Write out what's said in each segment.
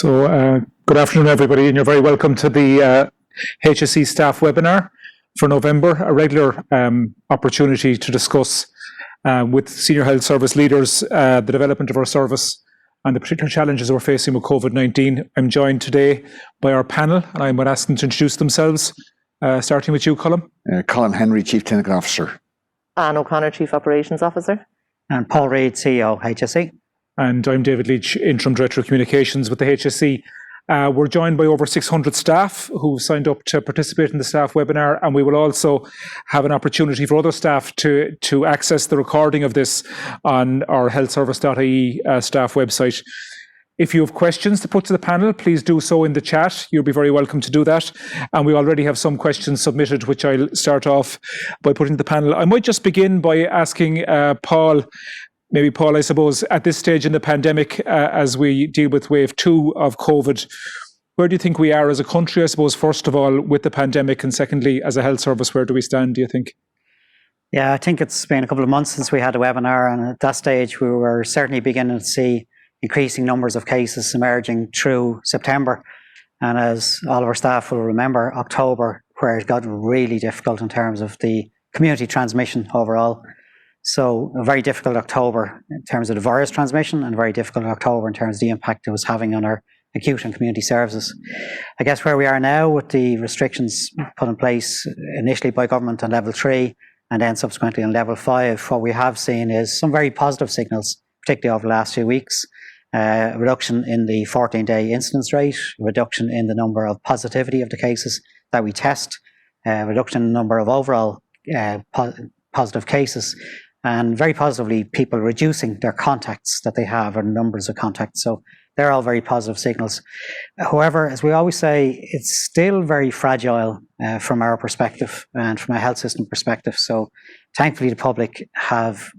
Good afternoon, everybody, and you're very welcome to the HSE staff webinar for November, a regular opportunity to discuss with senior health service leaders the development of our service and the particular challenges we're facing with COVID-19. I'm joined today by our panel, and I would ask them to introduce themselves, starting with you, Colm. Colm Henry, Chief Clinical Officer. Anne O'Connor, Chief Operations Officer. And Paul Reid, CEO, HSE. And I'm David Leach, Interim Director of Communications with the HSE. We're joined by over 600 staff who've signed up to participate in the staff webinar, and we will also have an opportunity for other staff to access the recording of this on our healthservice.ie staff website. If you have questions to put to the panel, please do so in the chat. You'll be very welcome to do that. And we already have some questions submitted, which I'll start off by putting to the panel. I might just begin by asking Paul, I suppose, at this stage in the pandemic, as we deal with wave 2 of COVID, where do you think we are as a country, I suppose, first of all, with the pandemic, and secondly, as a health service, where do we stand, do you think? Yeah, I think it's been a couple of months since we had a webinar, and at that stage we were certainly beginning to see increasing numbers of cases emerging through September. And as all of our staff will remember, October, where it got really difficult in terms of the community transmission overall. So a very difficult October in terms of the virus transmission, and a very difficult October in terms of the impact it was having on our acute and community services. I guess where we are now with the restrictions put in place initially by government on level 3 and then subsequently on level 5, what we have seen is some very positive signals, particularly over the last few weeks. A reduction in the 14-day incidence rate, a reduction in the number of positivity of the cases that we test, a reduction in the number of overall positive cases, and very positively people reducing their contacts that they have, or numbers of contacts. So they're all very positive signals. However, as we always say, it's still very fragile from our perspective and from a health system perspective. So thankfully the public have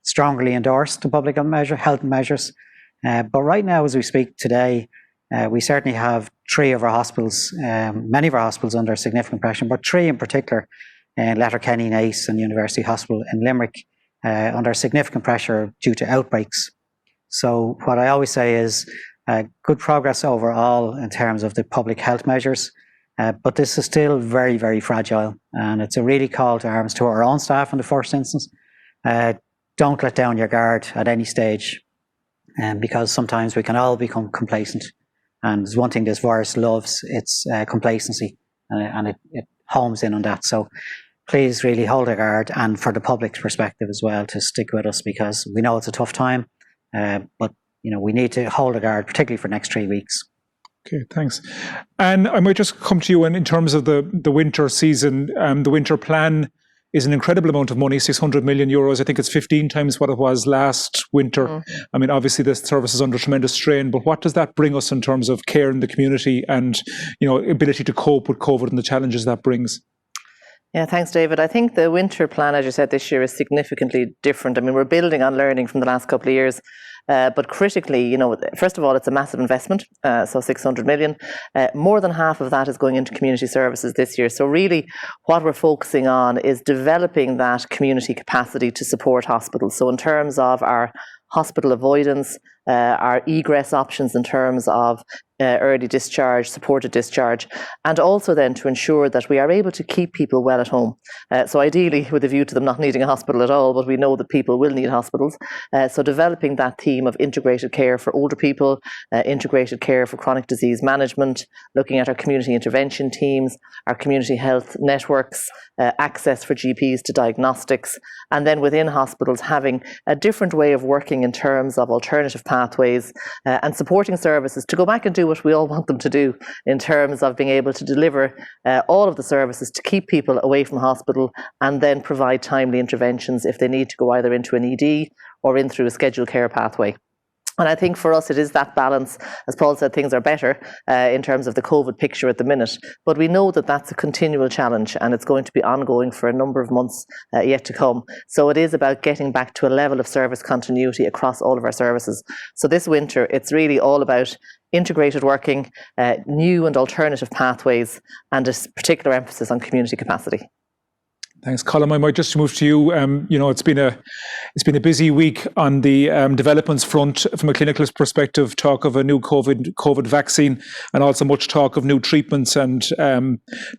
strongly endorsed the public health measures. But right now, as we speak today, we certainly have 3 of our hospitals, many of our hospitals under significant pressure, but 3 in particular, Letterkenny, Naas and University Hospital in Limerick, under significant pressure due to outbreaks. So what I always say is good progress overall in terms of the public health measures, but this is still very, very fragile, and it's a really call to arms to our own staff in the first instance. Don't let down your guard at any stage, because sometimes we can all become complacent, and there's one thing this virus loves, it's complacency, and it homes in on that. So please really hold our guard, and for the public's perspective as well, to stick with us, because we know it's a tough time, but we need to hold our guard, particularly for the next 3 weeks. Okay, thanks. And I might just come to you in terms of the winter season. The winter plan is an incredible amount of money, 600 million euros. I think it's 15 times what it was last winter. I mean, obviously this service is under tremendous strain, but what does that bring us in terms of care in the community and, ability to cope with COVID and the challenges that brings? Yeah, thanks, David. I think the winter plan, as you said, this year is significantly different. I mean, we're building on learning from the last couple of years. But critically, first of all, it's a massive investment, so 600 million. More than half of that is going into community services this year. So really what we're focusing on is developing that community capacity to support hospitals. So in terms of our hospital avoidance, our egress options in terms of early discharge, supported discharge, and also then to ensure that we are able to keep people well at home. So ideally with a view to them not needing a hospital at all, but we know that people will need hospitals. So developing that theme of integrated care for older people, integrated care for chronic disease management, looking at our community intervention teams, our community health networks, access for GPs to diagnostics, and then within hospitals having a different way of working in terms of alternative pathways and supporting services to go back and do what we all want them to do in terms of being able to deliver all of the services to keep people away from hospital, and then provide timely interventions if they need to go either into an ED or in through a scheduled care pathway. And I think for us it is that balance. As Paul said, things are better in terms of the COVID picture at the minute, but we know that that's a continual challenge, and it's going to be ongoing for a number of months yet to come. So it is about getting back to a level of service continuity across all of our services. So this winter it's really all about integrated working, new and alternative pathways, and a particular emphasis on community capacity. Thanks, Colm. I might just move to you. It's been It's been a busy week on the developments front from a clinical perspective, talk of a new COVID vaccine, and also much talk of new treatments and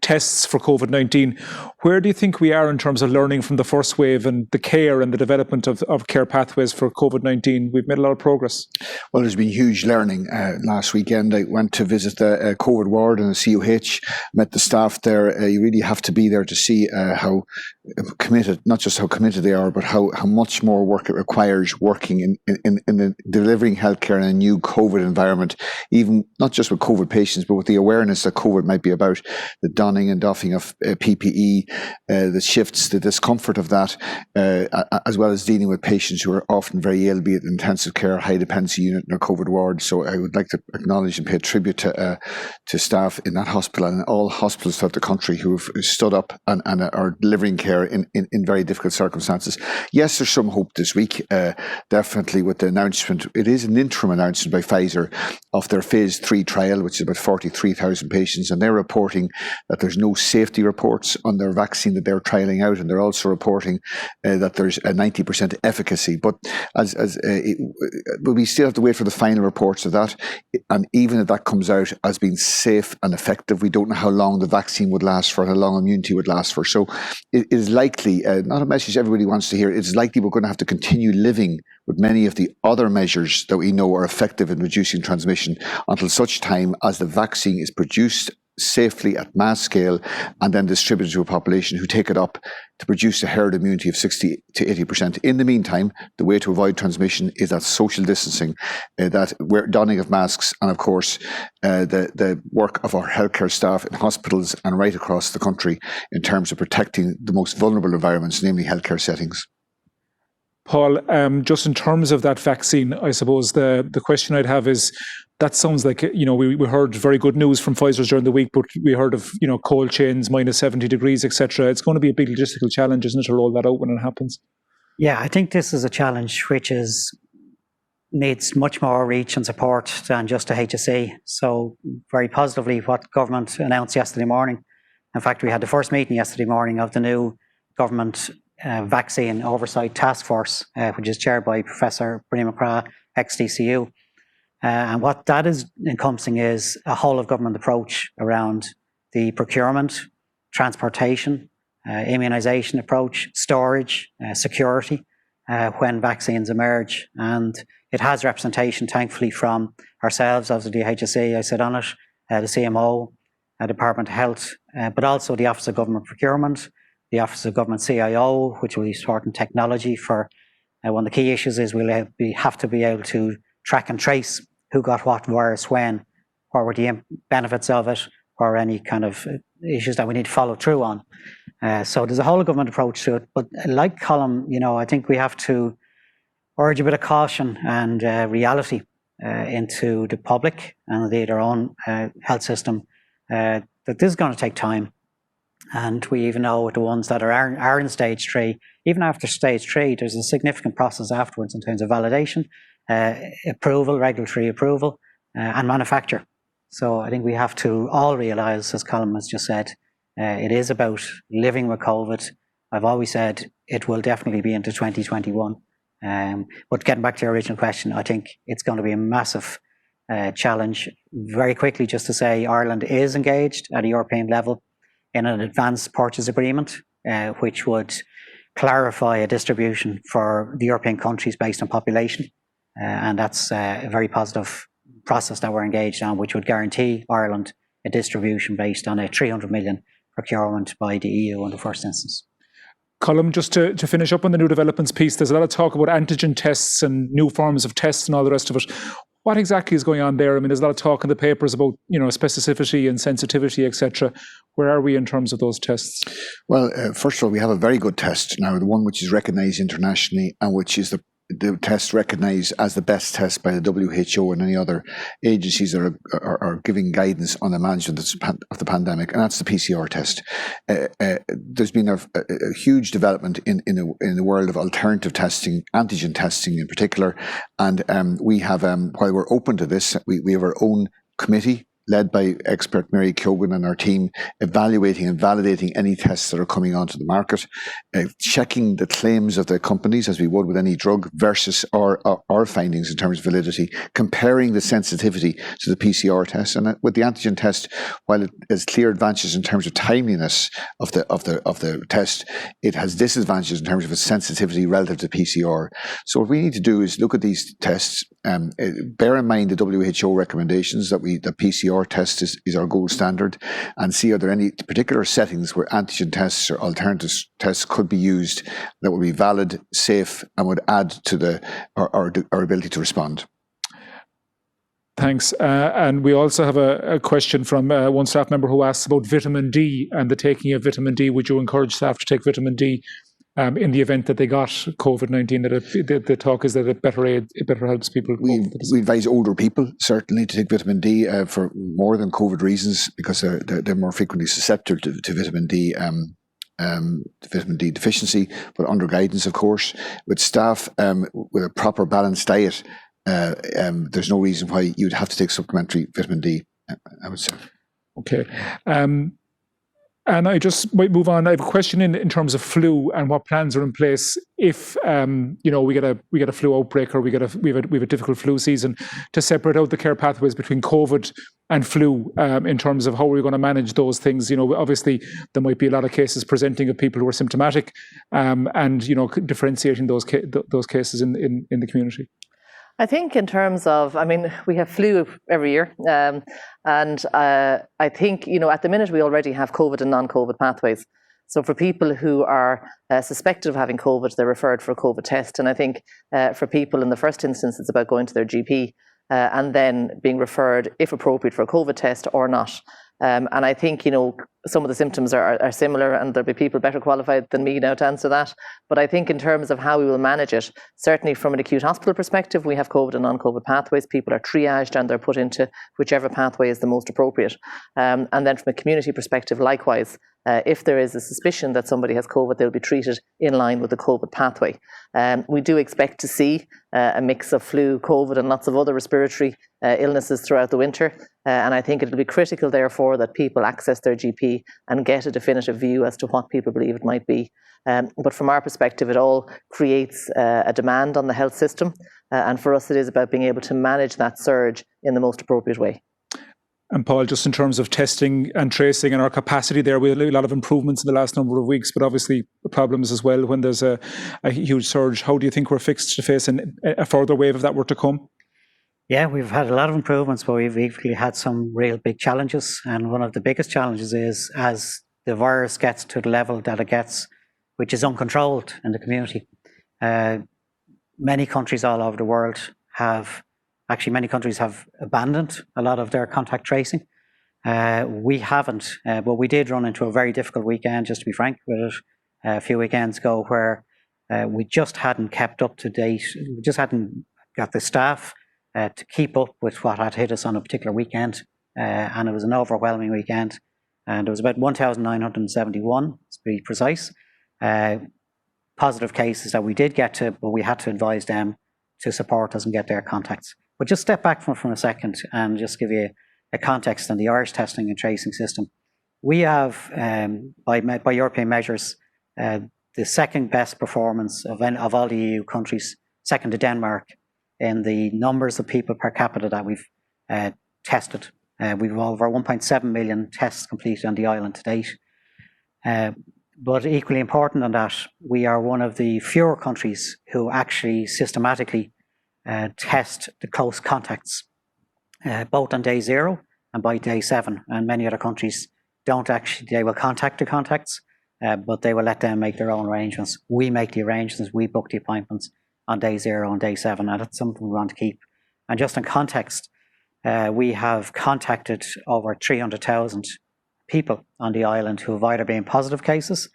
tests for COVID-19. Where do you think we are in terms of learning from the first wave and the care and the development of care pathways for COVID-19? We've made a lot of progress. Well, there's been huge learning. Last weekend, I went to visit the COVID ward in the COH, met the staff there. You really have to be there to see how committed, not just how committed they are, but how much more work it requires working in delivering healthcare in a new COVID environment, even not just with COVID patients, but with the awareness that COVID might be about, the donning and doffing of PPE, the shifts, the discomfort of that, as well as dealing with patients who are often very ill, be it intensive care, high dependency unit in a COVID ward. So I would like to acknowledge and pay tribute to staff in that hospital and all hospitals throughout the country who have stood up and are delivering care in very difficult circumstances. Yes, there's some hope this week, definitely with the announcement. It is an interim announcement by Pfizer of their phase 3 trial, which is about 43,000 patients, and they're reporting that there's no safety reports on their vaccine that they're trialling out, and they're also reporting that there's a 90% efficacy. But but we still have to wait for the final reports of that, and even if that comes out as being safe and effective, we don't know how long the vaccine would last for, how long immunity would last for. So it is likely, not a message everybody wants to hear, it's likely we're going to have to continue living with many of the other measures that we know are effective in reducing transmission until such time as the vaccine is produced safely at mass scale and then distributed to a population who take it up to produce a herd immunity of 60 to 80%. In the meantime, the way to avoid transmission is that social distancing, that donning of masks, and of course, the work of our healthcare staff in hospitals and right across the country in terms of protecting the most vulnerable environments, namely healthcare settings. Paul, just in terms of that vaccine, I suppose the question I'd have is, that sounds like, we heard very good news from Pfizer during the week, but we heard of, cold chains, minus 70 degrees, etc. It's going to be a big logistical challenge, isn't it, to roll that out when it happens? Yeah, I think this is a challenge which needs much more reach and support than just a HSE. So very positively what government announced yesterday morning. In fact, we had the first meeting yesterday morning of the new government Vaccine Oversight Task Force, which is chaired by Professor Brina McCrath, ex-DCU. And what that is encompassing is a whole of government approach around the procurement, transportation, immunisation approach, storage, security, when vaccines emerge. And it has representation, thankfully, from ourselves, obviously the HSE, I sit on it, the CMO, Department of Health, but also the Office of Government Procurement, the Office of Government CIO, which will be supporting technology for, one of the key issues is we'll have to be able to track and trace who got what virus when, what were the benefits of it, or any kind of issues that we need to follow through on. So there's a whole of government approach to it. But like Colm, I think we have to urge a bit of caution and reality into the public and indeed our own health system, that this is going to take time. And we even know with the ones that are in stage 3, even after stage 3, there's a significant process afterwards in terms of validation, approval, regulatory approval, and manufacture. So I think we have to all realise, as Colm has just said, it is about living with COVID. I've always said it will definitely be into 2021. But getting back to your original question, I think it's going to be a massive challenge. Very quickly, just to say, Ireland is engaged at a European level in an advanced purchase agreement, which would clarify a distribution for the European countries based on population. And that's a very positive process that we're engaged on, which would guarantee Ireland a distribution based on a 300 million procurement by the EU in the first instance. Colm, just to finish up on the new developments piece, there's a lot of talk about antigen tests and new forms of tests and all the rest of it. What exactly is going on there? I mean, there's a lot of talk in the papers about, specificity and sensitivity, etc. Where are we in terms of those tests? Well, first of all, we have a very good test now, the one which is recognised internationally and which is the test recognised as the best test by the WHO and any other agencies that are giving guidance on the management of the pandemic, and that's the PCR test. There's been a huge development in the world of alternative testing, antigen testing in particular, and we have, while we're open to this, we have our own committee led by expert Mary Keoghan and our team, evaluating and validating any tests that are coming onto the market, checking the claims of the companies as we would with any drug versus our findings in terms of validity, comparing the sensitivity to the PCR test. And with the antigen test, while it has clear advantages in terms of timeliness of the test, it has disadvantages in terms of its sensitivity relative to PCR. So what we need to do is look at these tests, bear in mind the WHO recommendations that the PCR test is our gold standard, and see are there any particular settings where antigen tests or alternative tests could be used that would be valid, safe, and would add to our ability to respond. Thanks. And we also have a question from one staff member who asks about vitamin D and the taking of vitamin D. Would you encourage staff to take vitamin D in the event that they got COVID-19? The talk is that it better helps people. We advise older people certainly to take vitamin D for more than COVID reasons, because they're more frequently susceptible to vitamin D. Vitamin D deficiency, but under guidance, of course. With staff with a proper balanced diet, there's no reason why you'd have to take supplementary vitamin D, I would say. Okay. And I just might move on. I have a question in terms of flu and what plans are in place if we get a flu outbreak or we have a difficult flu season, to separate out the care pathways between COVID and flu in terms of how we're going to manage those things. Obviously there might be a lot of cases presenting of people who are symptomatic, and differentiating those cases in the community. I think in terms of, we have flu every year, and I think, at the minute we already have COVID and non-COVID pathways. So for people who are suspected of having COVID, they're referred for a COVID test. And I think for people in the first instance, it's about going to their GP and then being referred, if appropriate, for a COVID test or not. And I think, some of the symptoms are similar, and there'll be people better qualified than me now to answer that. But I think in terms of how we will manage it, certainly from an acute hospital perspective, we have COVID and non-COVID pathways. People are triaged and they're put into whichever pathway is the most appropriate. And then from a community perspective, likewise, if there is a suspicion that somebody has COVID, they'll be treated in line with the COVID pathway. We do expect to see a mix of flu, COVID, and lots of other respiratory illnesses throughout the winter. And I think it'll be critical, therefore, that people access their GP and get a definitive view as to what people believe it might be. But from our perspective, it all creates a demand on the health system. And for us, it is about being able to manage that surge in the most appropriate way. And Paul, just in terms of testing and tracing and our capacity there, we had a lot of improvements in the last number of weeks, but obviously problems as well when there's a huge surge. How do you think we're fixed to face a further wave if that were to come? Yeah, we've had a lot of improvements, but we've equally had some real big challenges. And one of the biggest challenges is as the virus gets to the level that it gets, which is uncontrolled in the community. Many countries all over the world have abandoned a lot of their contact tracing. We haven't, but we did run into a very difficult weekend, just to be frank with it, a few weekends ago, where we just hadn't kept up to date. We just hadn't got the staff to keep up with what had hit us on a particular weekend. And it was an overwhelming weekend. And it was about 1,971, to be precise, positive cases that we did get to, but we had to advise them to support us and get their contacts. But just step back from a second and just give you a context on the Irish testing and tracing system. We have, by European measures, the second best performance of all the EU countries, second to Denmark, in the numbers of people per capita that we've tested. We've over 1.7 million tests completed on the island to date. But equally important than that, we are one of the fewer countries who actually systematically test the close contacts, both on day 0 and by day 7. And many other countries don't actually, they will contact the contacts, but they will let them make their own arrangements. We make the arrangements, we book the appointments on day 0 and day 7, and that's something we want to keep. And just in context, we have contacted over 300,000 people on the island who have either been positive cases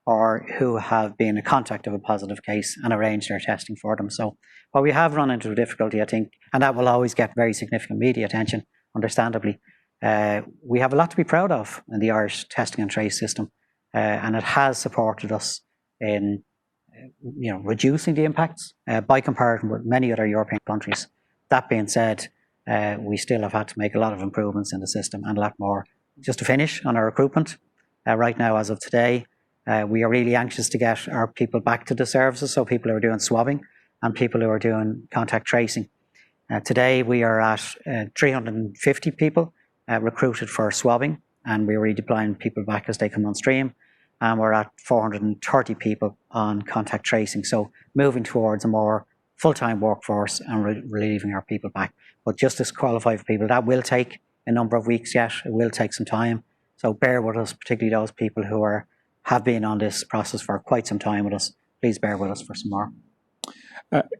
or who have been in contact of a positive case and arranged their testing for them. So while we have run into a difficulty, I think, and that will always get very significant media attention, understandably, we have a lot to be proud of in the Irish testing and trace system, and it has supported us in reducing the impacts by comparison with many other European countries. That being said, we still have had to make a lot of improvements in the system and a lot more. Just to finish on our recruitment, right now, as of today, we are really anxious to get our people back to the services, so people who are doing swabbing and people who are doing contact tracing. Today, we are at 350 people recruited for swabbing, and we're redeploying people back as they come on stream. And we're at 430 people on contact tracing. So moving towards a more full-time workforce and relieving our people back. But just to qualify for people, that will take a number of weeks yet. It will take some time. So bear with us, particularly those people who have been on this process for quite some time with us. Please bear with us for some more.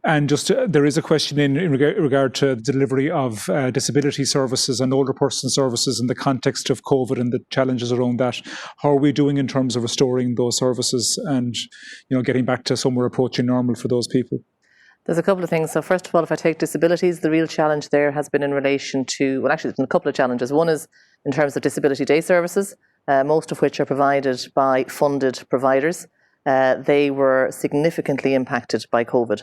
And just there is a question in regard to the delivery of disability services and older person services in the context of COVID and the challenges around that. How are we doing in terms of restoring those services and getting back to somewhere approaching normal for those people? There's a couple of things. So first of all, if I take disabilities, the real challenge there has been in relation to, well, actually there's been a couple of challenges. One is in terms of disability day services, most of which are provided by funded providers. They were significantly impacted by COVID.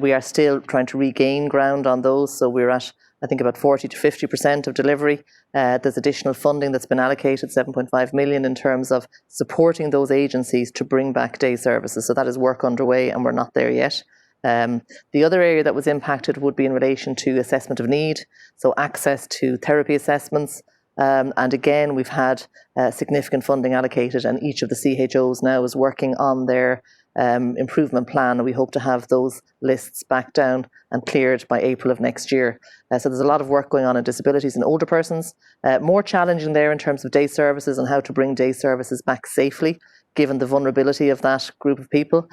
We are still trying to regain ground on those. So we're at, I think, about 40 to 50% of delivery. There's additional funding that's been allocated, 7.5 million, in terms of supporting those agencies to bring back day services. So that is work underway and we're not there yet. The other area that was impacted would be in relation to assessment of need, so access to therapy assessments. And again, we've had significant funding allocated, and each of the CHOs now is working on their improvement plan, and we hope to have those lists back down and cleared by April of next year. So there's a lot of work going on in disabilities and older persons. More challenging there in terms of day services and how to bring day services back safely, given the vulnerability of that group of people.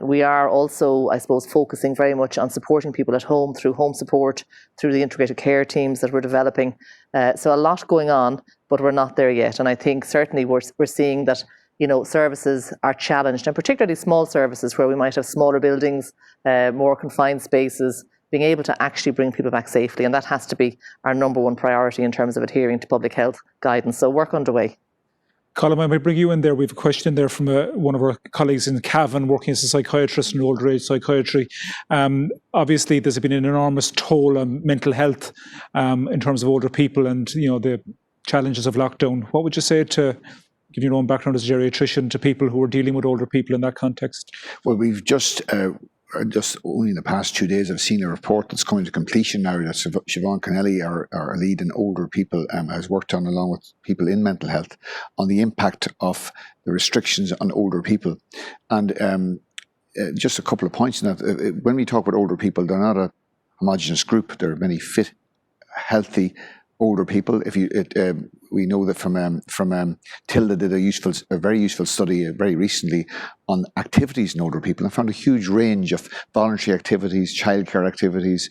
We are also, I suppose, focusing very much on supporting people at home through home support, through the integrated care teams that we're developing. So a lot going on, but we're not there yet. And I think certainly we're seeing that services are challenged, and particularly small services where we might have smaller buildings, more confined spaces, being able to actually bring people back safely. And that has to be our number one priority in terms of adhering to public health guidance. So work underway. Colm, I might bring you in there. We have a question there from one of our colleagues in Cavan, working as a psychiatrist in older age psychiatry. Obviously, there's been an enormous toll on mental health in terms of older people and the challenges of lockdown. What would you say to, given your own background as a geriatrician, to people who are dealing with older people in that context? Well, we've just only in the past 2 days, I've seen a report that's coming to completion now that Siobhan Connelly, our lead in older people, has worked on, along with people in mental health, on the impact of the restrictions on older people. And just a couple of points in that. When we talk about older people, they're not a homogenous group. There are many fit, healthy older people. We know that from Tilda did a very useful study very recently on activities in older people, and found a huge range of voluntary activities, childcare activities.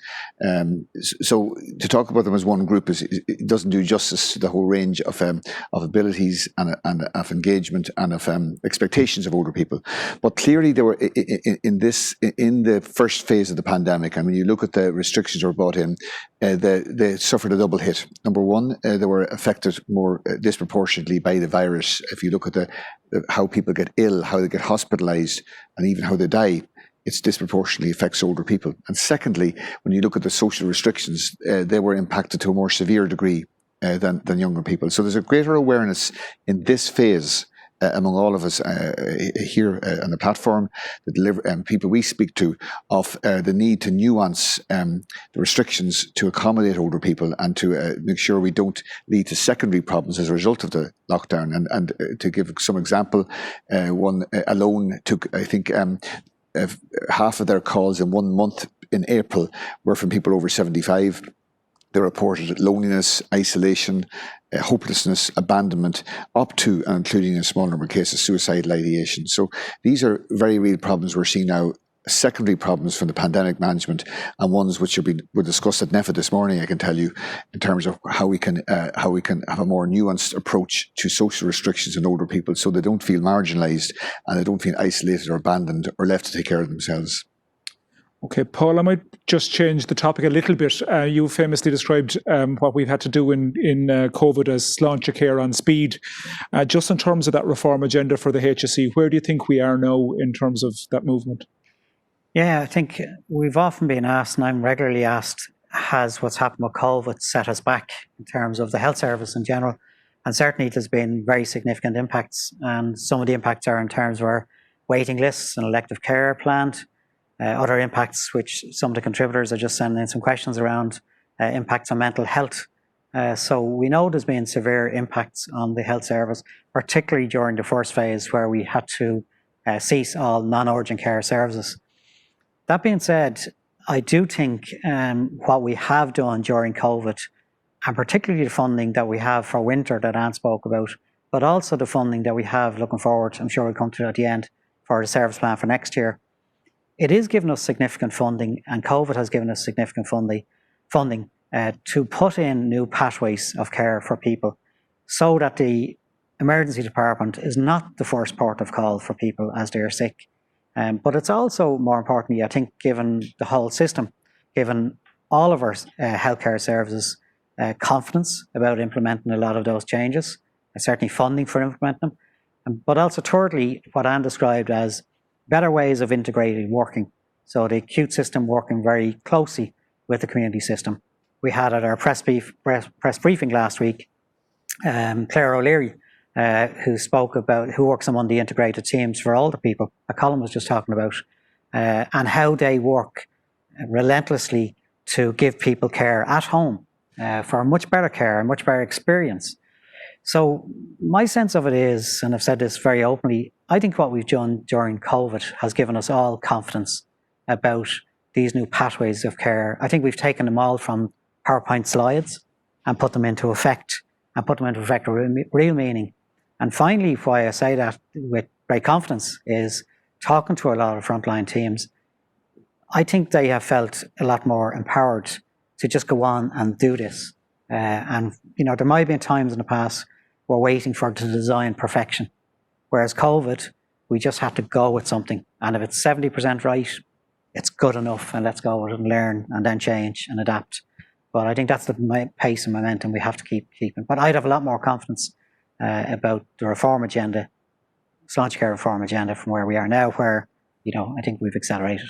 So to talk about them as one group it doesn't do justice to the whole range of abilities and of engagement and of expectations of older people. But clearly, there were in the first phase of the pandemic, and when you look at the restrictions that were brought in, they suffered a double hit. Number one, they were affected more disproportionately by the virus. If you look at how people get ill, how they get hospitalised, and even how they die, it disproportionately affects older people. And secondly, when you look at the social restrictions, they were impacted to a more severe degree than younger people. So there's a greater awareness in this phase among all of us here on the platform, the people we speak to, of the need to nuance the restrictions to accommodate older people and to make sure we don't lead to secondary problems as a result of the lockdown. And to give some example, one alone took, I think, half of their calls in 1 month in April were from people over 75. They reported loneliness, isolation, hopelessness, abandonment, up to and including in a small number of cases, suicidal ideation. So these are very real problems we're seeing now, secondary problems from the pandemic management, and ones which were discussed at NEFA this morning, I can tell you, in terms of how we can have a more nuanced approach to social restrictions in older people so they don't feel marginalised and they don't feel isolated or abandoned or left to take care of themselves. Okay, Paul, I might just change the topic a little bit. You famously described what we've had to do in COVID as launch a care on speed. Just in terms of that reform agenda for the HSE, where do you think we are now in terms of that movement? Yeah, I think we've often been asked, and I'm regularly asked, has what's happened with COVID set us back in terms of the health service in general. And certainly there's been very significant impacts. And some of the impacts are in terms of our waiting lists and elective care planned. Other impacts, which some of the contributors are just sending in some questions around, impacts on mental health. So we know there's been severe impacts on the health service, particularly during the first phase where we had to cease all non-urgent care services. That being said, I do think what we have done during COVID, and particularly the funding that we have for winter that Anne spoke about, but also the funding that we have looking forward, I'm sure we'll come to at the end, for the service plan for next year, it is giving us significant funding, and COVID has given us significant funding to put in new pathways of care for people so that the emergency department is not the first port of call for people as they're sick. But it's also, more importantly, I think, given the whole system, given all of our healthcare services confidence about implementing a lot of those changes, certainly funding for implementing them, but also thirdly, what Anne described as better ways of integrated working. So the acute system working very closely with the community system. We had at our press briefing last week, Claire O'Leary, who works among the integrated teams for older people, that Colm was just talking about, and how they work relentlessly to give people care at home for a much better care, a much better experience. So my sense of it is, and I've said this very openly, I think what we've done during COVID has given us all confidence about these new pathways of care. I think we've taken them all from PowerPoint slides and put them into effect, with real meaning. And finally, why I say that with great confidence is talking to a lot of frontline teams, I think they have felt a lot more empowered to just go on and do this. And, there might have been times in the past we're waiting for the design perfection. Whereas COVID, we just had to go with something. And if it's 70% right, it's good enough, and let's go with it and learn and then change and adapt. But I think that's the pace and momentum we have to keep keeping. But I'd have a lot more confidence about the reform agenda, Sláinte Care reform agenda, from where we are now, where, I think we've accelerated.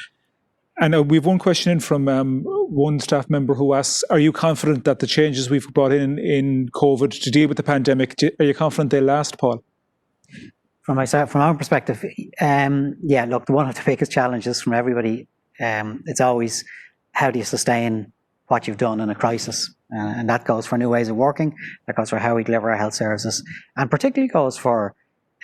And we've one question in from one staff member who asks, are you confident that the changes we've brought in COVID to deal with the pandemic, are you confident they'll last, Paul? From our perspective, look, one of the biggest challenges from everybody, it's always how do you sustain what you've done in a crisis? And that goes for new ways of working, that goes for how we deliver our health services, and particularly goes for,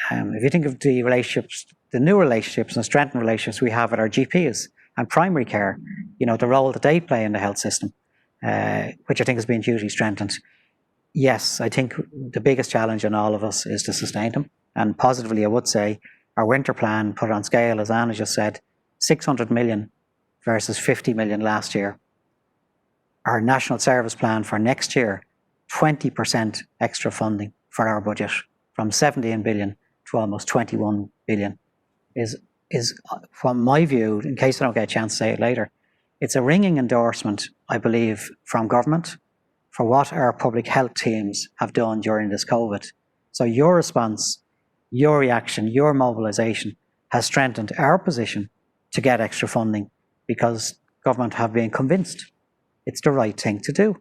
if you think of the relationships, the new relationships and strengthened relationships we have with our GPs and primary care, the role that they play in the health system, which I think has been hugely strengthened. Yes, I think the biggest challenge on all of us is to sustain them. And positively, I would say our winter plan put on scale, as Anna just said, 600 million versus 50 million last year. Our national service plan for next year, 20% extra funding for our budget, from 17 billion to almost 21 billion, is from my view, in case I don't get a chance to say it later, it's a ringing endorsement, I believe, from government for what our public health teams have done during this COVID. So your response, your reaction, your mobilisation has strengthened our position to get extra funding, because government have been convinced it's the right thing to do.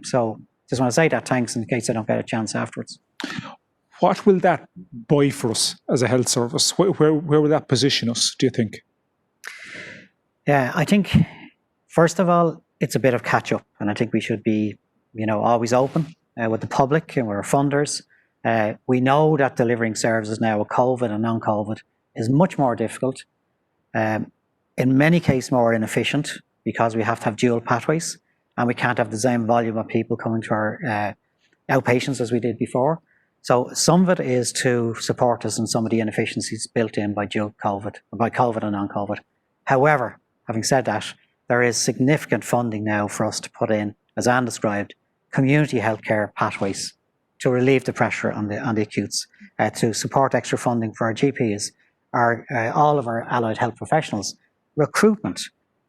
So just want to say that, thanks, in case I don't get a chance afterwards. What will that buy for us as a health service? Where will that position us, do you think? Yeah, I think, first of all, it's a bit of catch up, and I think we should be, always open with the public and with our funders. We know that delivering services now with COVID and non-COVID is much more difficult, in many cases more inefficient, because we have to have dual pathways, and we can't have the same volume of people coming to our outpatients as we did before. So some of it is to support us in some of the inefficiencies built in by COVID and non-COVID. However, having said that, there is significant funding now for us to put in, as Anne described, community healthcare pathways to relieve the pressure on the acutes, to support extra funding for our GPs, all of our allied health professionals. Recruitment.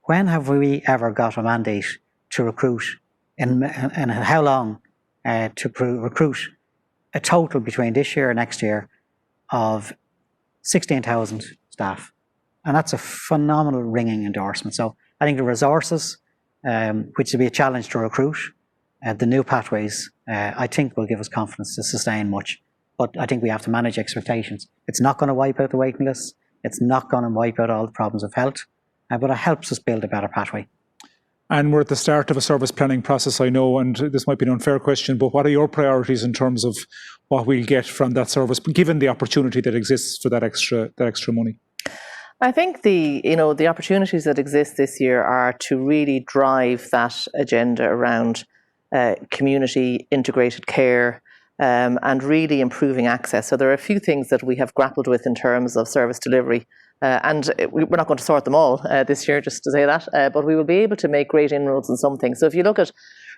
When have we ever got a mandate to recruit, and how long to recruit a total between this year and next year of 16,000 staff? And that's a phenomenal ringing endorsement. So I think the resources which will be a challenge to recruit. The new pathways, I think, will give us confidence to sustain much. But I think we have to manage expectations. It's not going to wipe out the waiting lists. It's not going to wipe out all the problems of health, but it helps us build a better pathway. And we're at the start of a service planning process, I know, and this might be an unfair question, but what are your priorities in terms of what we'll get from that service, given the opportunity that exists for that extra money? I think the opportunities that exist this year are to really drive that agenda around community integrated care, and really improving access. So there are a few things that we have grappled with in terms of service delivery. And we're not going to sort them all this year, just to say that, but we will be able to make great inroads in some things. So if you look at,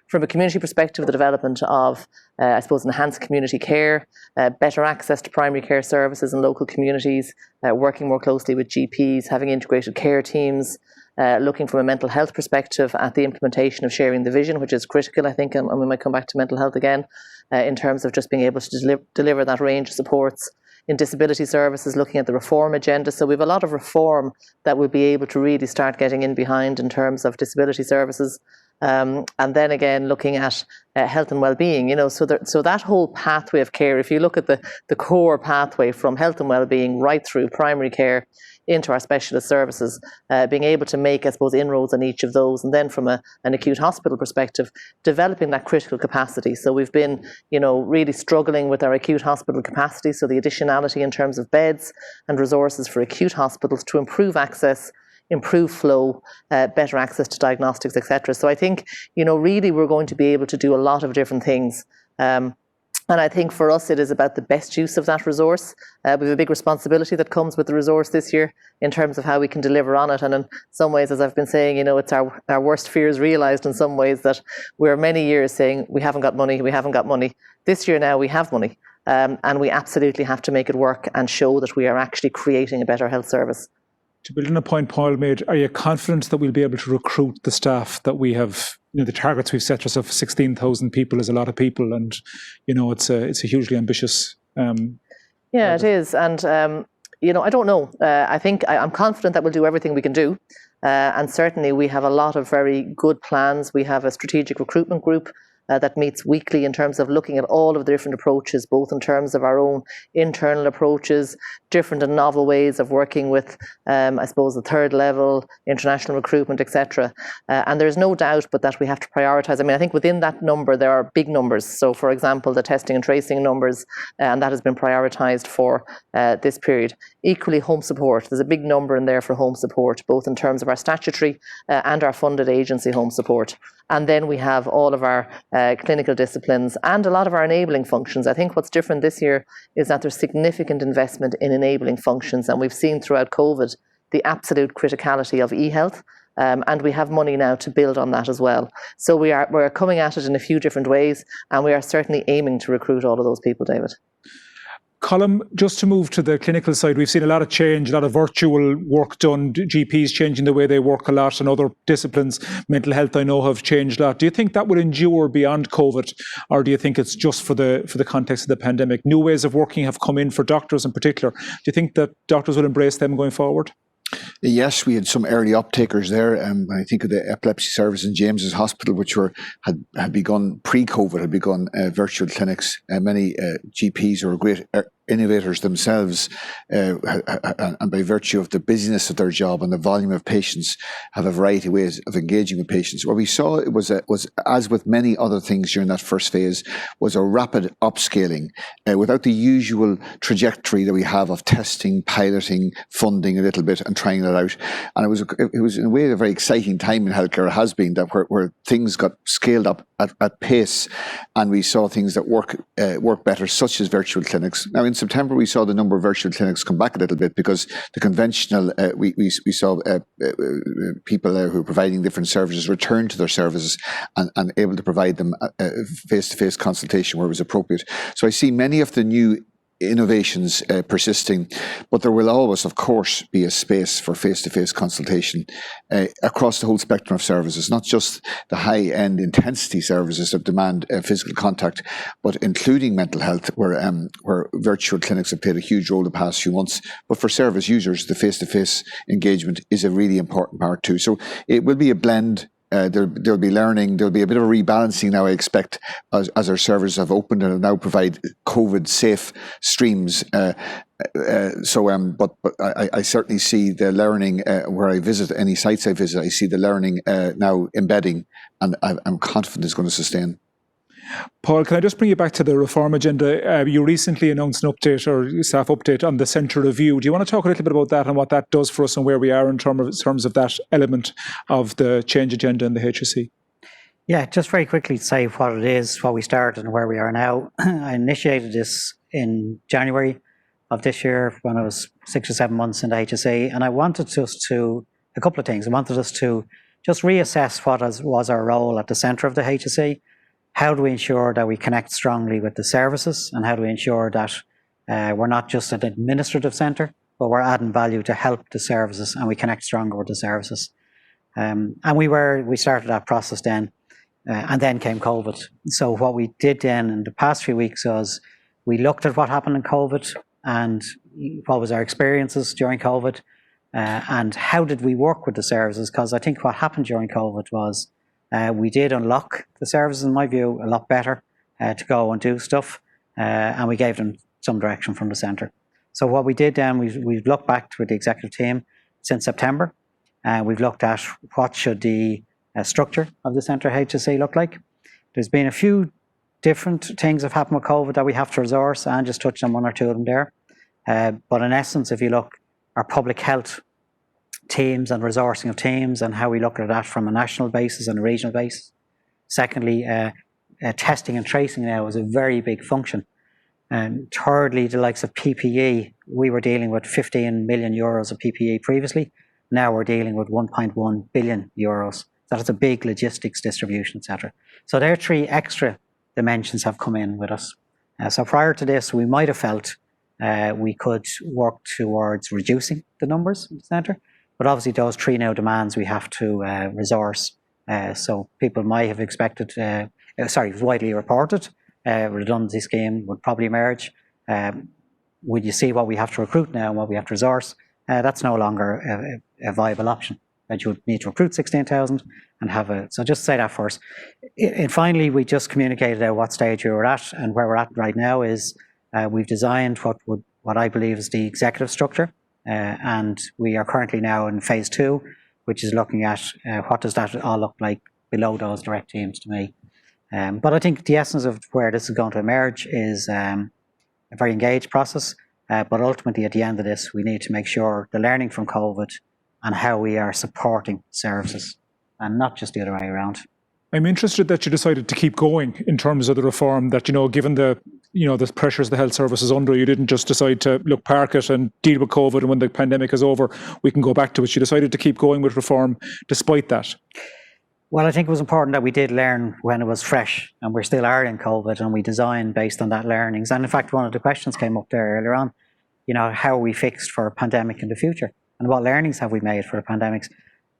from a community perspective, the development of, I suppose, enhanced community care, better access to primary care services in local communities, working more closely with GPs, having integrated care teams, looking from a mental health perspective at the implementation of sharing the vision, which is critical, I think, and we might come back to mental health again, in terms of just being able to deliver that range of supports. In disability services, looking at the reform agenda. So we have a lot of reform that we'll be able to really start getting in behind in terms of disability services. And then again, looking at health and well-being, so that whole pathway of care, if you look at the core pathway from health and well-being right through primary care into our specialist services, being able to make, I suppose, inroads on each of those. And then from an acute hospital perspective, developing that critical capacity. So we've been, really struggling with our acute hospital capacity. So the additionality in terms of beds and resources for acute hospitals to improve access, improve flow, better access to diagnostics, etc. So I think, really we're going to be able to do a lot of different things. And I think for us, it is about the best use of that resource. We have a big responsibility that comes with the resource this year in terms of how we can deliver on it. And in some ways, as I've been saying, it's our worst fears realised in some ways, that we're many years saying we haven't got money, we haven't got money. This year now we have money, and we absolutely have to make it work and show that we are actually creating a better health service. To build on a point Paul made, are you confident that we'll be able to recruit the staff that we have? The targets we've set ourselves, 16,000 people is a lot of people, and it's a hugely ambitious. Yeah, it is, and I don't know. I think I'm confident that we'll do everything we can do, and certainly we have a lot of very good plans. We have a strategic recruitment group that meets weekly in terms of looking at all of the different approaches, both in terms of our own internal approaches, different and novel ways of working with, I suppose, the third level, international recruitment, etc. And there's no doubt but that we have to prioritise. I think within that number, there are big numbers. So, for example, the testing and tracing numbers, and that has been prioritised for this period. Equally, home support. There's a big number in there for home support, both in terms of our statutory and our funded agency home support. And then we have all of our clinical disciplines and a lot of our enabling functions. I think what's different this year is that there's significant investment in enabling functions, and we've seen throughout COVID the absolute criticality of e-health, and we have money now to build on that as well. So we're coming at it in a few different ways, and we are certainly aiming to recruit all of those people, David. Colm, just to move to the clinical side, we've seen a lot of change, a lot of virtual work done, GPs changing the way they work a lot, and other disciplines, mental health, I know, have changed a lot. Do you think that will endure beyond COVID, or do you think it's just for the context of the pandemic? New ways of working have come in for doctors in particular. Do you think that doctors will embrace them going forward? Yes, we had some early uptakers there. I think of the epilepsy service in James's Hospital, which had begun pre-COVID, had begun virtual clinics. Many GPs who are great innovators themselves, and by virtue of the busyness of their job and the volume of patients, have a variety of ways of engaging with patients. What we saw was as with many other things during that first phase, was a rapid upscaling without the usual trajectory that we have of testing, piloting, funding a little bit and trying it out. And it was in a way a very exciting time in healthcare. It has been that where things got scaled up at pace, and we saw things that work better, such as virtual clinics. Now in September we saw the number of virtual clinics come back a little bit because the conventional we saw people who were providing different services return to their services and able to provide them face-to-face consultation where it was appropriate. So I see many of the new innovations persisting, but there will always, of course, be a space for face-to-face consultation across the whole spectrum of services, not just the high-end intensity services that demand physical contact, but including mental health, where virtual clinics have played a huge role the past few months. But for service users, the face-to-face engagement is a really important part too. So it will be a blend There'll be learning. There'll be a bit of a rebalancing now, I expect, as our servers have opened and now provide COVID-safe streams. But I certainly see the learning where I visit, any sites I visit, I see the learning now embedding, and I'm confident it's going to sustain. Paul, can I just bring you back to the reform agenda? You recently announced an update or staff update on the centre review. Do you want to talk a little bit about that and what that does for us and where we are in terms of that element of the change agenda in the HSE? Yeah, just very quickly to say what it is, what we started and where we are now. I initiated this in January of this year when I was 6 or 7 months into HSE, and I wanted us to, a couple of things. I wanted us to just reassess what was our role at the centre of the HSE. How do we ensure that we connect strongly with the services, and how do we ensure that we're not just an administrative centre, but we're adding value to help the services and we connect stronger with the services. And we started that process then, and then came COVID. So what we did then in the past few weeks was we looked at what happened in COVID and what was our experiences during COVID, and how did we work with the services, because I think what happened during COVID was we did unlock the services, in my view, a lot better to go and do stuff, and we gave them some direction from the centre. So what we did then, we've looked back with the executive team since September, and we've looked at what should the structure of the centre HSE look like. There's been a few different things that have happened with COVID that we have to resource, and just touched on one or two of them there. But in essence, if you look, our public health teams and resourcing of teams and how we look at that from a national basis and a regional basis. Secondly, testing and tracing now is a very big function. And thirdly, the likes of PPE, we were dealing with 15 million euros of PPE previously. Now we're dealing with 1.1 billion euros. That's a big logistics distribution, etc. So there are 3 extra dimensions have come in with us. So prior to this, we might have felt we could work towards reducing the numbers in the centre. But obviously those 3 now demands we have to resource. So people might have expected, widely reported, redundancy scheme would probably emerge. Would you see what we have to recruit now and what we have to resource? That's no longer a viable option. That you would need to recruit 16,000 and have so just say that first. And finally, we just communicated at what stage we were at, and where we're at right now is we've designed what I believe is the executive structure. And we are currently now in phase 2, which is looking at what does that all look like below those direct teams to me. But I think the essence of where this is going to emerge is a very engaged process. But ultimately, at the end of this, we need to make sure the learning from COVID and how we are supporting services, and not just the other way around. I'm interested that you decided to keep going in terms of the reform, that, given the pressures the health service is under, you didn't just decide to park it and deal with COVID, and when the pandemic is over, we can go back to it. You decided to keep going with reform despite that. Well, I think it was important that we did learn when it was fresh, and we still are in COVID, and we designed based on that learnings. And in fact, one of the questions came up there earlier on, how are we fixed for a pandemic in the future? And what learnings have we made for the pandemics?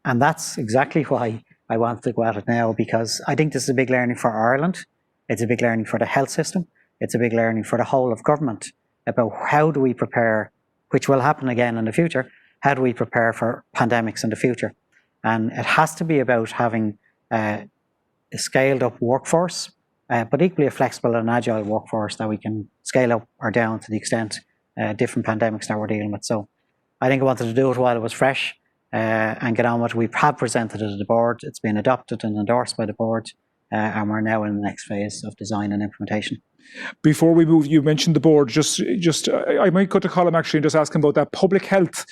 And that's exactly why I want to go at it now, because I think this is a big learning for Ireland. It's a big learning for the health system. It's a big learning for the whole of government about how do we prepare, which will happen again in the future, how do we prepare for pandemics in the future? And it has to be about having a scaled up workforce, but equally a flexible and agile workforce that we can scale up or down to the extent different pandemics that we're dealing with. So I think I wanted to do it while it was fresh and get on with it. We have presented it to the board. It's been adopted and endorsed by the board, and we're now in the next phase of design and implementation. Before we move, you mentioned the board. I might go to Colm actually and just ask him about that. Public health.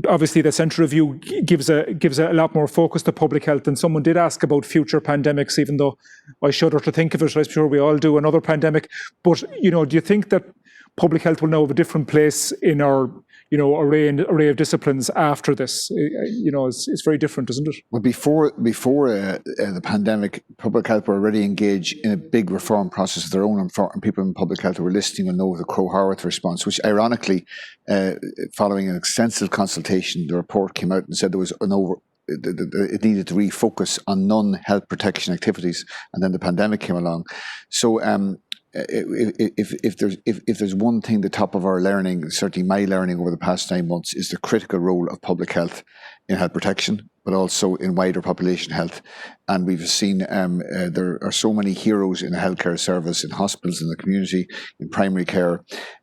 Obviously, the centre review gives a lot more focus to public health. And someone did ask about future pandemics, even though I shudder to think of it. I'm sure we all do, another pandemic. But do you think that public health will now have a different place in our array of disciplines after this? It's very different, isn't it? Well, before the pandemic, public health were already engaged in a big reform process of their own, and people in public health who were listening will know the Crowe-Howarth response, which ironically, following an extensive consultation, the report came out and said there was it needed to refocus on non-health protection activities, and then the pandemic came along. So if there's one thing, the top of our learning, certainly my learning over the past 9 months, is the critical role of public health in health protection. but also in wider population health. And we've seen there are so many heroes in the healthcare service, in hospitals, in the community, in primary care,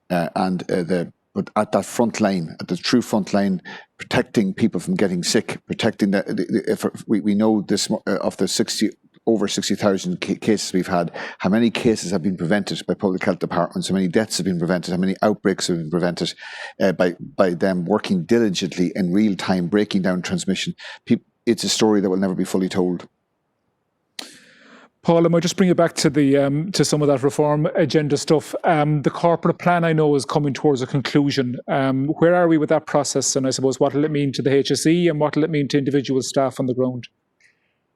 but at that front line, at the true front line, protecting people from getting sick, protecting if we know this of the over 60,000 cases we've had, how many cases have been prevented by public health departments, how many deaths have been prevented, how many outbreaks have been prevented by them working diligently in real time, breaking down transmission. It's a story that will never be fully told. Paul, I might just bring you back to the to some of that reform agenda stuff. The corporate plan, I know, is coming towards a conclusion. Where are we with that process? And I suppose, what will it mean to the HSE and what will it mean to individual staff on the ground?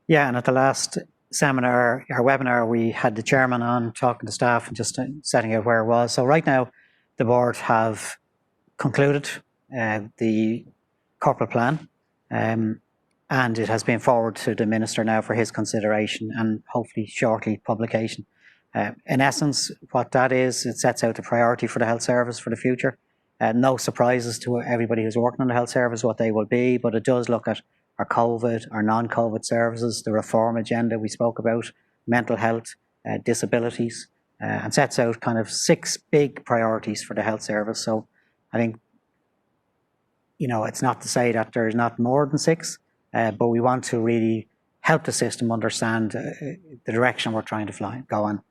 Yeah, and at the last seminar, our webinar, we had the chairman on talking to staff and just setting out where it was. So right now, the board have concluded the corporate plan. And it has been forwarded to the Minister now for his consideration and hopefully shortly publication. In essence, what that is, it sets out the priority for the health service for the future. No surprises to everybody who's working on the health service what they will be, but it does look at our COVID, our non-COVID services, the reform agenda we spoke about, mental health, disabilities, and sets out kind of 6 big priorities for the health service. So I think, it's not to say that there's not more than 6, but we want to really help the system understand the direction we're trying to go on.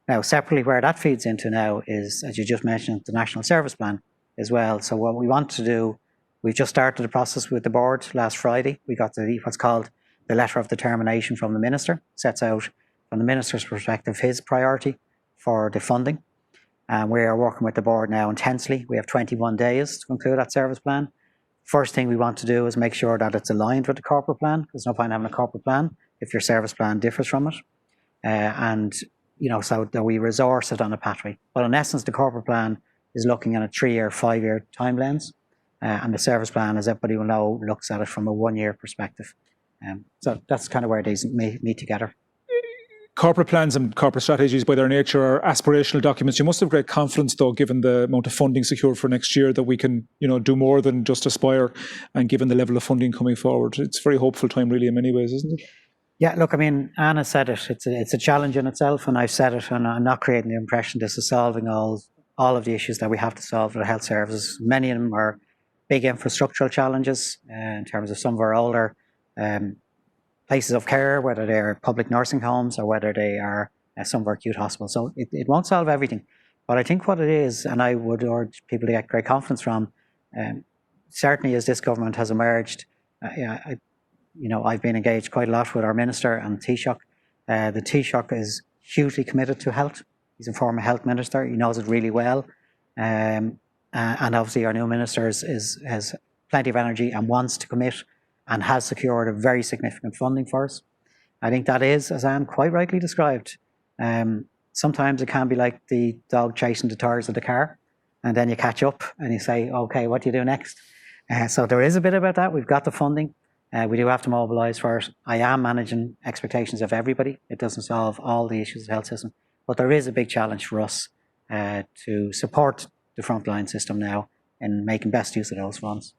Now, separately, where that feeds into now is, as you just mentioned, the National Service Plan as well. So what we want to do, we've just started the process with the board last Friday. We got what's called the letter of determination from the Minister. Sets out, from the Minister's perspective, his priority for the funding. And we are working with the board now intensely. We have 21 days to conclude that service plan. First thing we want to do is make sure that it's aligned with the corporate plan. There's no point having a corporate plan if your service plan differs from it. So that we resource it on a pathway. But in essence, the corporate plan is looking at a 3-year, 5-year time lens. And the service plan, as everybody will know, looks at it from a 1-year perspective. So that's kind of where these meet together. Corporate plans and corporate strategies by their nature are aspirational documents. You must have great confidence, though, given the amount of funding secured for next year, that we can, do more than just aspire, and given the level of funding coming forward. It's a very hopeful time, really, in many ways, isn't it? Yeah, look, I mean, Anna said it. It's a challenge in itself, and I've said it, and I'm not creating the impression this is solving all of the issues that we have to solve for the health services. Many of them are big infrastructural challenges in terms of some of our older places of care, whether they're public nursing homes or whether they are some of our acute hospitals. So it won't solve everything. But I think what it is, and I would urge people to get great confidence from, certainly as this government has emerged, I've been engaged quite a lot with our Minister and Taoiseach. The Taoiseach is hugely committed to health. He's a former health minister. He knows it really well. And obviously our new Minister has plenty of energy and wants to commit and has secured a very significant funding for us. I think that is, as Anne quite rightly described, sometimes it can be like the dog chasing the tires of the car, and then you catch up and you say, okay, what do you do next? So there is a bit about that. We've got the funding. We do have to mobilise for it. I am managing expectations of everybody. It doesn't solve all the issues of the health system, but there is a big challenge for us to support the frontline system now in making best use of those funds.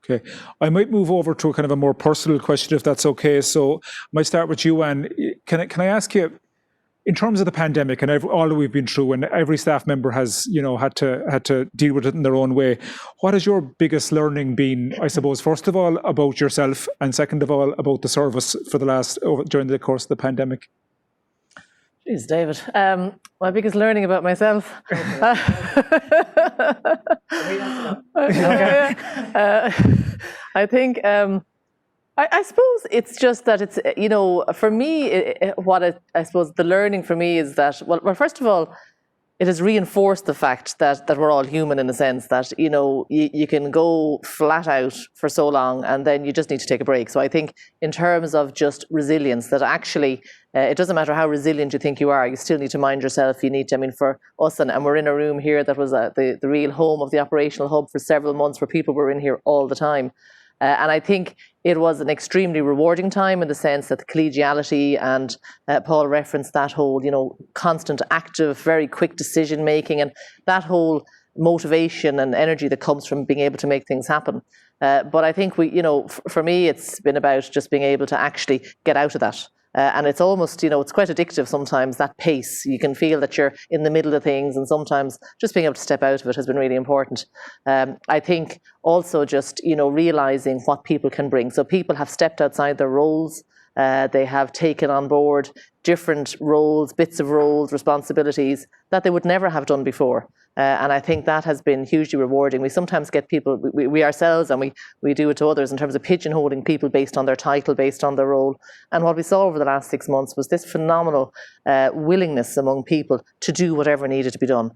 Okay, I might move over to a kind of a more personal question, if that's okay. So I might start with you, Anne. Can I ask you, in terms of the pandemic and all that we've been through, and every staff member has, had to deal with it in their own way, what has your biggest learning been, I suppose, first of all, about yourself, and second of all, about the service during the course of the pandemic? Jeez, David. My biggest learning about myself. I think, I suppose it's just that it's, for me, I suppose the learning for me is that, well, first of all, it has reinforced the fact that we're all human, in a sense that, you can go flat out for so long and then you just need to take a break. So I think in terms of just resilience, that actually it doesn't matter how resilient you think you are, you still need to mind yourself. You need to, for us, and we're in a room here that was the real home of the operational hub for several months, where people were in here all the time. And I think it was an extremely rewarding time, in the sense that the collegiality, and Paul referenced that whole, constant, active, very quick decision making, and that whole motivation and energy that comes from being able to make things happen. But I think for me, it's been about just being able to actually get out of that. And it's almost, it's quite addictive sometimes, that pace. You can feel that you're in the middle of things, and sometimes just being able to step out of it has been really important. I think also just, realising what people can bring. So people have stepped outside their roles. They have taken on board different roles, bits of roles, responsibilities that they would never have done before. And I think that has been hugely rewarding. We sometimes get people, we ourselves, and we do it to others in terms of pigeonholing people based on their title, based on their role. And what we saw over the last 6 months was this phenomenal willingness among people to do whatever needed to be done.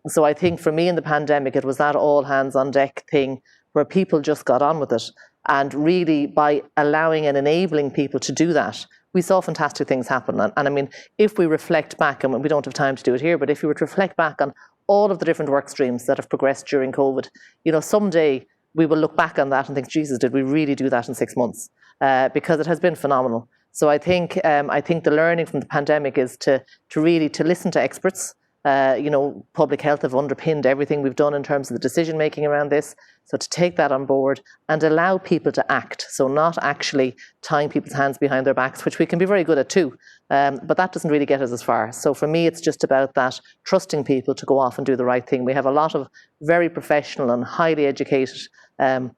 So I think for me in the pandemic, it was that all hands on deck thing where people just got on with it. And really, by allowing and enabling people to do that, we saw fantastic things happen. And I mean, if we reflect back, and we don't have time to do it here, but if you were to reflect back on all of the different work streams that have progressed during COVID, someday we will look back on that and think, Jesus, did we really do that in 6 months? Because it has been phenomenal. So I think the learning from the pandemic is to really listen to experts. Public health have underpinned everything we've done in terms of the decision making around this. So to take that on board and allow people to act. So not actually tying people's hands behind their backs, which we can be very good at too. But that doesn't really get us as far. So for me, it's just about that, trusting people to go off and do the right thing. We have a lot of very professional and highly educated and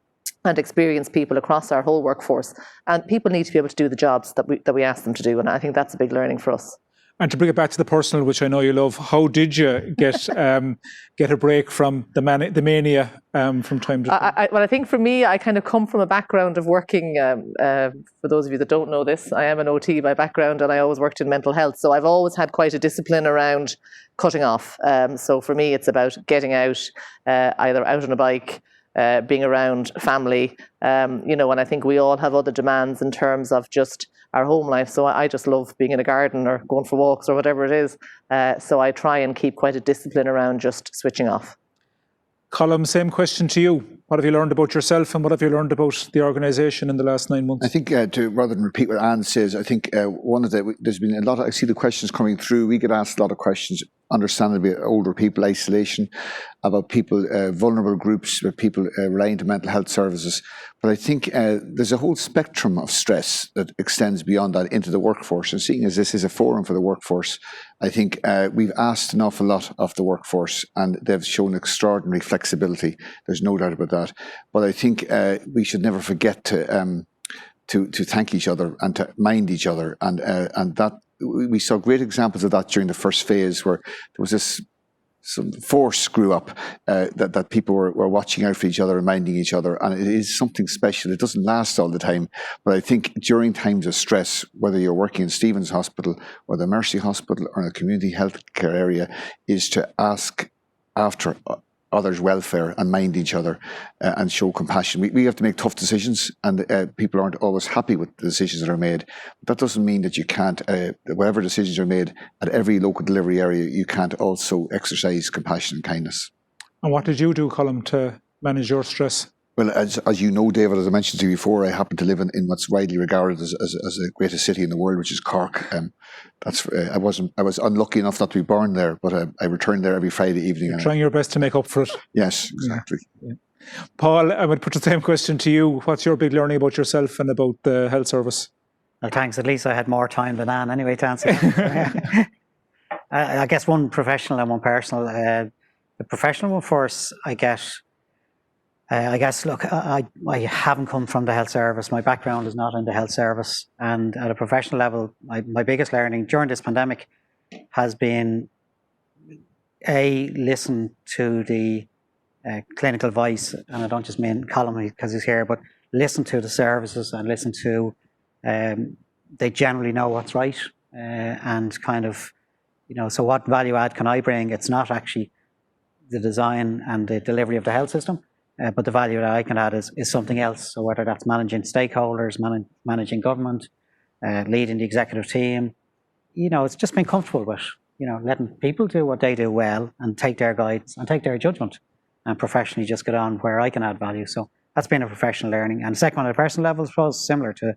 experienced people across our whole workforce. And people need to be able to do the jobs that we ask them to do. And I think that's a big learning for us. And to bring it back to the personal, which I know you love, how did you get a break from the mania from time to time? Well, I think for me, I kind of come from a background of working, for those of you that don't know this, I am an OT by background, and I always worked in mental health. So I've always had quite a discipline around cutting off. So for me, it's about getting out, either out on a bike, being around family, and I think we all have other demands in terms of just our home life. So I just love being in a garden or going for walks or whatever it is. So I try and keep quite a discipline around just switching off. Colm, same question to you. What have you learned about yourself and what have you learned about the organisation in the last 9 months? I think rather than repeat what Anne says, I think there's been a lot of, I see the questions coming through. We get asked a lot of questions, understandably, older people, isolation, about people, vulnerable groups, with people relying on mental health services. But I think there's a whole spectrum of stress that extends beyond that into the workforce. And seeing as this is a forum for the workforce, I think we've asked an awful lot of the workforce and they've shown extraordinary flexibility. There's no doubt about that. But I think we should never forget to thank each other and to mind each other. And that we saw great examples of that during the first phase, where there was some force grew up that people were watching out for each other and minding each other. And it is something special. It doesn't last all the time. But I think during times of stress, whether you're working in Stephen's Hospital or the Mercy Hospital or in a community healthcare area, is to ask after others' welfare and mind each other and show compassion. We have to make tough decisions, and people aren't always happy with the decisions that are made. But that doesn't mean that you can't, whatever decisions are made at every local delivery area, you can't also exercise compassion and kindness. And what did you do, Colm, to manage your stress? Well, as you know, David, as I mentioned to you before, I happen to live in what's widely regarded as the greatest city in the world, which is Cork. I was unlucky enough not to be born there, but I returned there every Friday evening. You're trying your best to make up for it. Yes, exactly. Yeah. Paul, I would put the same question to you. What's your big learning about yourself and about the health service? Well, thanks. At least I had more time than Anne anyway to answer that. I guess one professional and one personal. The professional one first, I guess, look, I haven't come from the health service. My background is not in the health service. And at a professional level, my biggest learning during this pandemic has been, listen to the clinical voice. And I don't just mean Colm because he's here, but listen to the services and listen to, they generally know what's right. And kind of, so what value add can I bring? It's not actually the design and the delivery of the health system. But the value that I can add is something else. So whether that's managing stakeholders, managing government, leading the executive team, it's just been comfortable with, letting people do what they do well and take their guidance and take their judgment and professionally just get on where I can add value. So that's been a professional learning. And the second one, at a personal level, I suppose similar to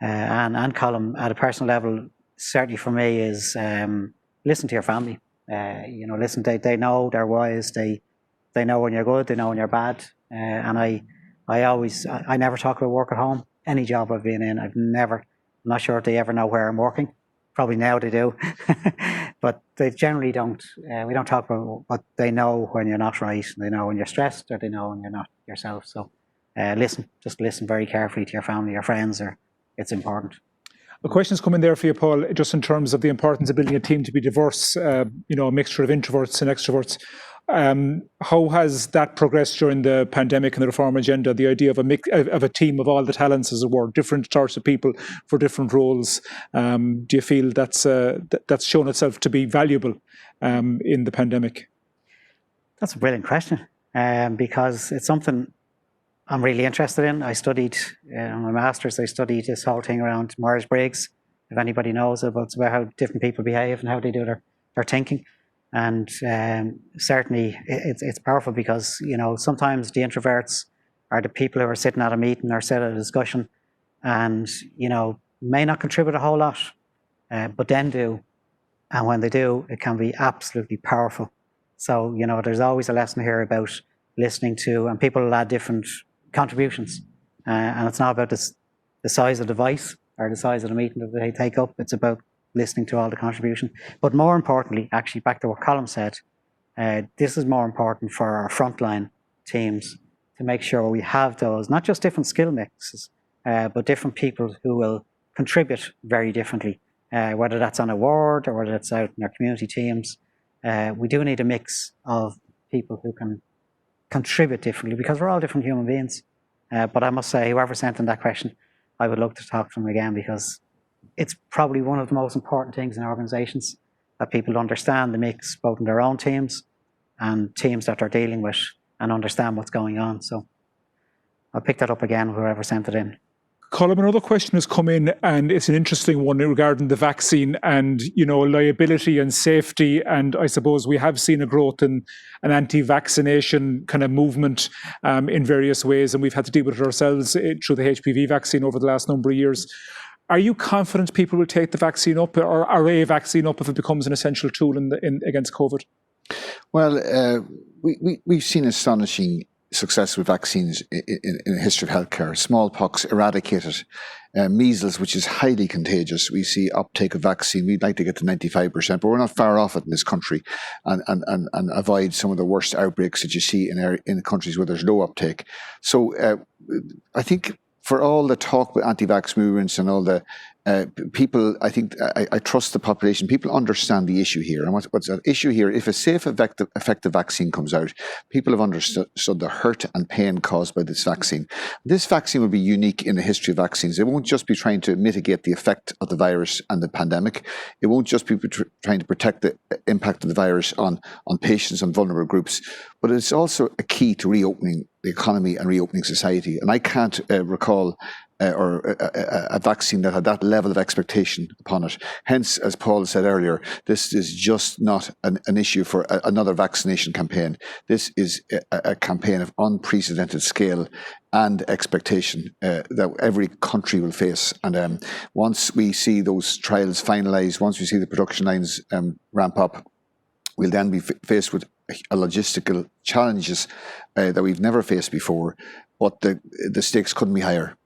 Anne and Colm, at a personal level, certainly for me is listen to your family. Listen, they know, they're wise, they know when you're good, they know when you're bad. And I I never talk about work at home. Any job I've been in, I'm not sure if they ever know where I'm working. Probably now they do, but they generally don't. We don't talk about what they know when you're not right. They know when you're stressed, or they know when you're not yourself. So just listen very carefully to your family, your friends, or it's important. A question's come in there for you, Paul, just in terms of the importance of building a team to be diverse, a mixture of introverts and extroverts. How has that progressed during the pandemic and the reform agenda? The idea of a team of all the talents, as it were, different sorts of people for different roles. Do you feel that's shown itself to be valuable in the pandemic? That's a brilliant question, because it's something I'm really interested in. I studied my master's. I studied this whole thing around Myers-Briggs. If anybody knows it's about how different people behave and how they do their thinking. And certainly it's powerful because, sometimes the introverts are the people who are sitting at a meeting or sit at a discussion and, may not contribute a whole lot, but then do. And when they do, it can be absolutely powerful. So, there's always a lesson here about listening to, and people will add different contributions. And it's not about the size of the voice or the size of the meeting that they take up. It's about listening to all the contribution. But more importantly, actually back to what Colm said, this is more important for our frontline teams to make sure we have those, not just different skill mixes, but different people who will contribute very differently, whether that's on a ward or whether that's out in our community teams. We do need a mix of people who can contribute differently because we're all different human beings. But I must say, whoever sent in that question, I would love to talk to them again because it's probably one of the most important things in organizations that people understand the mix, both in their own teams and teams that they're dealing with, and understand what's going on. So I'll pick that up again, whoever sent it in. Colm, another question has come in, and it's an interesting one regarding the vaccine and, liability and safety. And I suppose we have seen a growth in an anti-vaccination kind of movement in various ways, and we've had to deal with it ourselves through the HPV vaccine over the last number of years. Are you confident people will take the vaccine up, or a vaccine up, if it becomes an essential tool against COVID? Well, we've seen astonishing success with vaccines in the history of healthcare. Smallpox eradicated, measles, which is highly contagious. We see uptake of vaccine. We'd like to get to 95%, but we're not far off it in this country, and avoid some of the worst outbreaks that you see in countries where there's low uptake. So I think for all the talk with anti-vax movements and all the people, I think I trust the population. People understand the issue here. And what's at issue here, if a safe, effective vaccine comes out, people have understood the hurt and pain caused by this vaccine. This vaccine will be unique in the history of vaccines. It won't just be trying to mitigate the effect of the virus and the pandemic. It won't just be trying to protect the impact of the virus on patients and vulnerable groups, but it's also a key to reopening the economy and reopening society. And I can't recall a vaccine that had that level of expectation upon it. Hence, as Paul said earlier, this is just not an issue for another vaccination campaign. This is a campaign of unprecedented scale and expectation that every country will face. And once we see those trials finalised, once we see the production lines ramp up, we'll then be faced with logistical challenges that we've never faced before, but the stakes couldn't be higher.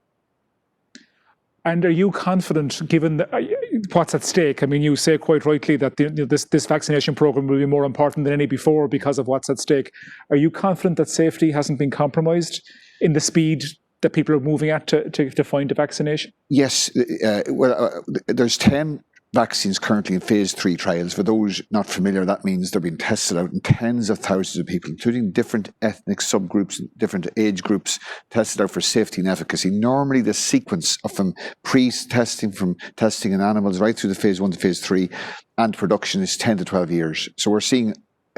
And are you confident, given what's at stake? I mean, you say quite rightly that this vaccination program will be more important than any before because of what's at stake. Are you confident that safety hasn't been compromised in the speed that people are moving at to find a vaccination? Yes. There's 10 vaccines currently in phase 3 trials. For those not familiar, that means they're being tested out in tens of thousands of people, including different ethnic subgroups, different age groups, tested out for safety and efficacy. Normally the sequence of from pre-testing, from testing in animals right through the phase 1 to phase 3 and production is 10 to 12 years. So we're seeing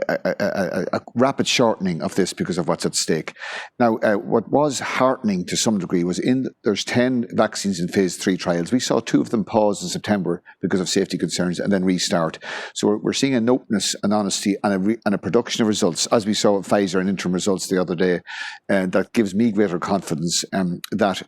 a rapid shortening of this because of what's at stake. Now, what was heartening to some degree was there's 10 vaccines in phase 3 trials. We saw 2 of them pause in September because of safety concerns and then restart. So we're seeing an openness, an honesty, and a production of results, as we saw at Pfizer and interim results the other day, that gives me greater confidence that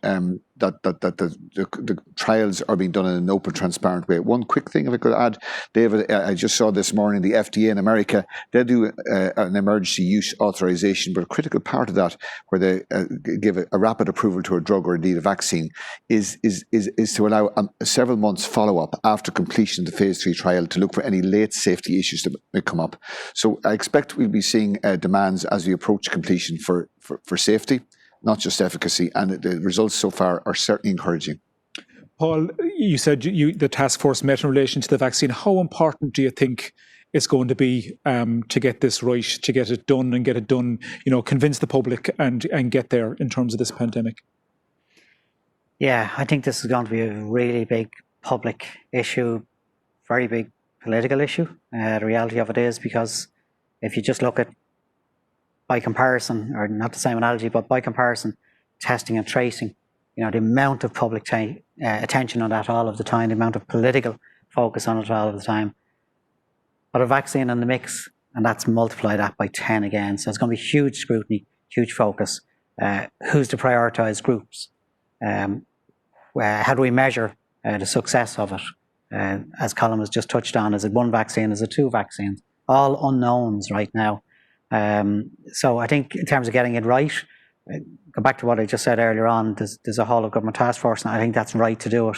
the trials are being done in an open, transparent way. One quick thing, if I could add, David, I just saw this morning the FDA in America, they do an emergency use authorization, but a critical part of that, where they give a rapid approval to a drug or indeed a vaccine, is to allow several months follow-up after completion of the phase 3 trial to look for any late safety issues that may come up. So I expect we'll be seeing demands as we approach completion for safety, not just efficacy, and the results so far are certainly encouraging. Paul, you said the task force met in relation to the vaccine. How important do you think it's going to be to get this right, to get it done, convince the public and get there in terms of this pandemic? Yeah, I think this is going to be a really big public issue, very big political issue. The reality of it is, because if you just look at, by comparison, or not the same analogy, but by comparison, testing and tracing, the amount of public attention on that all of the time, the amount of political focus on it all of the time. But a vaccine in the mix, and that's multiply that by 10 again. So it's going to be huge scrutiny, huge focus. Who's to prioritise groups? How do we measure the success of it? As Colm has just touched on, is it one vaccine? Is it two vaccines? All unknowns right now. So I think in terms of getting it right, go back to what I just said earlier on, there's a whole of government task force, and I think that's right to do it.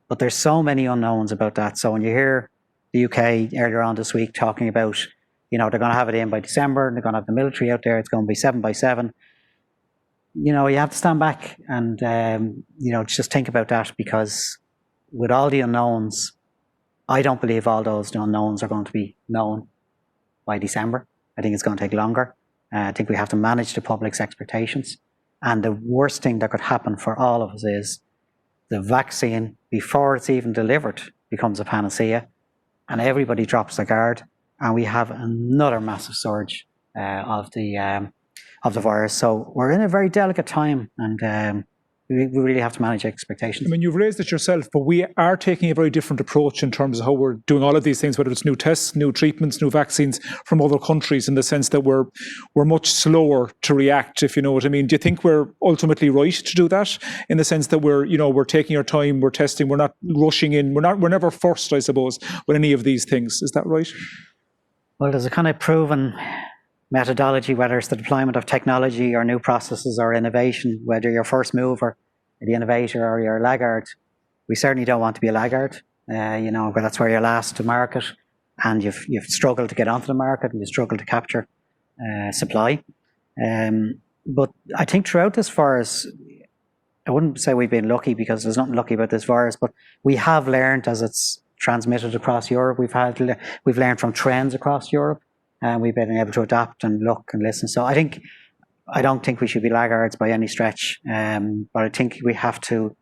But there's so many unknowns about that. So when you hear the UK earlier on this week talking about, they're going to have it in by December, and they're going to have the military out there, it's going to be 7 by 7. You have to stand back and, just think about that, because with all the unknowns, I don't believe all those unknowns are going to be known by December. I think it's going to take longer. I think we have to manage the public's expectations. And the worst thing that could happen for all of us is the vaccine, before it's even delivered, becomes a panacea, and everybody drops their guard, and we have another massive surge of the virus. So we're in a very delicate time, and we really have to manage expectations. I mean, you've raised it yourself, but we are taking a very different approach in terms of how we're doing all of these things, whether it's new tests, new treatments, new vaccines from other countries, in the sense that we're much slower to react, if you know what I mean. Do you think we're ultimately right to do that, in the sense that we're taking our time, we're testing, we're not rushing in, we're never first, I suppose, with any of these things? Is that right? Well, there's a kind of proven methodology, whether it's the deployment of technology or new processes or innovation, whether you're first mover, the innovator, or you're a laggard. We certainly don't want to be a laggard, but that's where you're last to market, and you've struggled to get onto the market, and you struggle to capture supply. But I think throughout this virus, I wouldn't say we've been lucky, because there's nothing lucky about this virus, but we have learned as it's transmitted across Europe. We've learned from trends across Europe, and we've been able to adapt and look and listen. So I don't think we should be laggards by any stretch, but I think we have to